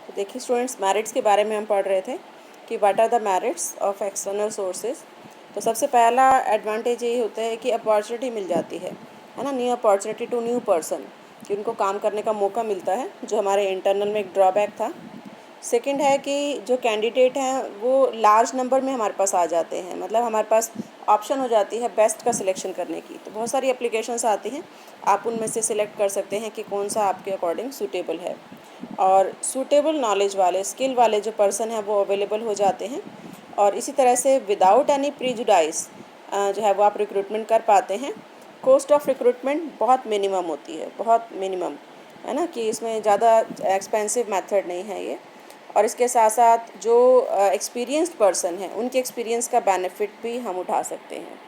तो देखिए students, merits के बारे में हम पढ़ रहे थे कि what are the merits of external sources. तो सबसे पहला एडवांटेज यही होता है कि अपॉर्चुनिटी मिल जाती है ना, new opportunity to new person, कि उनको काम करने का मौका मिलता है, जो हमारे इंटरनल में एक ड्रॉबैक था। सेकंड है कि जो कैंडिडेट हैं वो लार्ज नंबर में हमारे पास आ जाते हैं, मतलब हमारे पास ऑप्शन हो जाती है बेस्ट का सिलेक्शन करने की। तो बहुत सारी एप्लीकेशंस आती हैं, आप उनमें से सिलेक्ट कर सकते हैं कि कौन सा आपके अकॉर्डिंग सूटेबल है। और सूटेबल नॉलेज वाले, स्किल वाले जो पर्सन हैं वो अवेलेबल हो जाते हैं। और इसी तरह से विदाउट एनी प्रीजुडाइस जो है वो आप रिक्रूटमेंट कर पाते हैं। कॉस्ट ऑफ रिक्रूटमेंट बहुत मिनिमम होती है, बहुत मिनिमम, है ना, कि इसमें ज़्यादा एक्सपेंसिव मेथड नहीं है ये। और इसके साथ साथ जो एक्सपीरियंस्ड पर्सन है उनके एक्सपीरियंस का बेनिफिट भी हम उठा सकते हैं,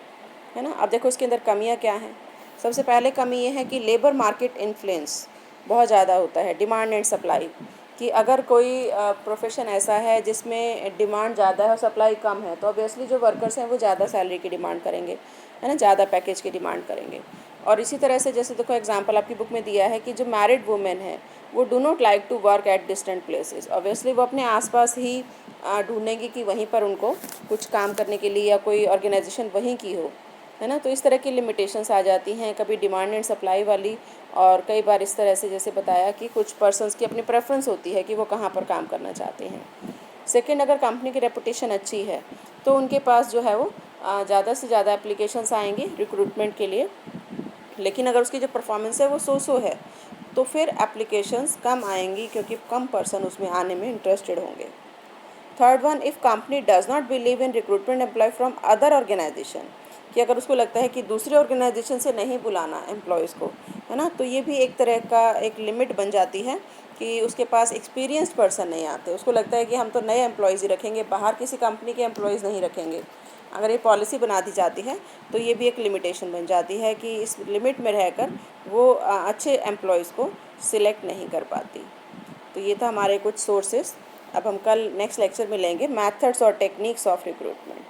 है ना। अब देखो इसके अंदर कमियां क्या हैं। सबसे पहले कमी ये है कि लेबर मार्केट इन्फ्लुएंस बहुत ज़्यादा होता है, डिमांड एंड सप्लाई, कि अगर कोई प्रोफेशन ऐसा है जिसमें डिमांड ज़्यादा है और सप्लाई कम है, तो ऑब्वियसली जो वर्कर्स हैं वो ज़्यादा सैलरी की डिमांड करेंगे, है ना, ज़्यादा पैकेज की डिमांड करेंगे। और इसी तरह से जैसे देखो एग्जांपल आपकी बुक में दिया है कि जो मैरिड वुमेन है वो do not like to work at distant places. Obviously वो अपने आसपास ही ढूंढेंगी कि वहीं पर उनको कुछ काम करने के लिए या कोई ऑर्गेनाइजेशन वहीं की हो, है ना। तो इस तरह की लिमिटेशंस आ जाती हैं, कभी डिमांड एंड सप्लाई वाली, और कई बार इस तरह से जैसे बताया कि कुछ पर्सन्स की अपनी प्रेफरेंस होती है कि वो कहाँ पर काम करना चाहते हैं। सेकंड, अगर कंपनी की रेपुटेशन अच्छी है तो उनके पास जो है वो ज़्यादा से ज़्यादा एप्लीकेशंस आएंगी रिक्रूटमेंट के लिए। लेकिन अगर उसकी जो परफॉर्मेंस है वो सो है तो फिर एप्लीकेशंस कम आएंगी, क्योंकि कम पर्सन उसमें आने में इंटरेस्टेड होंगे। Third one, if company does not believe in recruitment employ from other organisation, कि अगर उसको लगता है कि दूसरे ऑर्गेनाइजेशन से नहीं बुलाना एम्प्लॉयज़ को, है ना, तो ये भी एक तरह का एक लिमिट बन जाती है कि उसके पास एक्सपीरियंस्ड पर्सन नहीं आते। उसको लगता है कि हम तो नए एम्प्लॉयज़ ही रखेंगे, बाहर किसी कंपनी के एम्प्लॉयज़ नहीं रखेंगे। अगर ये पॉलिसी बना दी जाती है तो ये भी एक लिमिटेशन बन जाती है कि इस लिमिट में रहकर वो अच्छे एम्प्लॉयज़ को सिलेक्ट नहीं कर पाती। तो ये था हमारे कुछ सोर्सेस। अब हम कल नेक्स्ट लेक्चर में लेंगे मेथड्स और टेक्निक्स ऑफ रिक्रूटमेंट।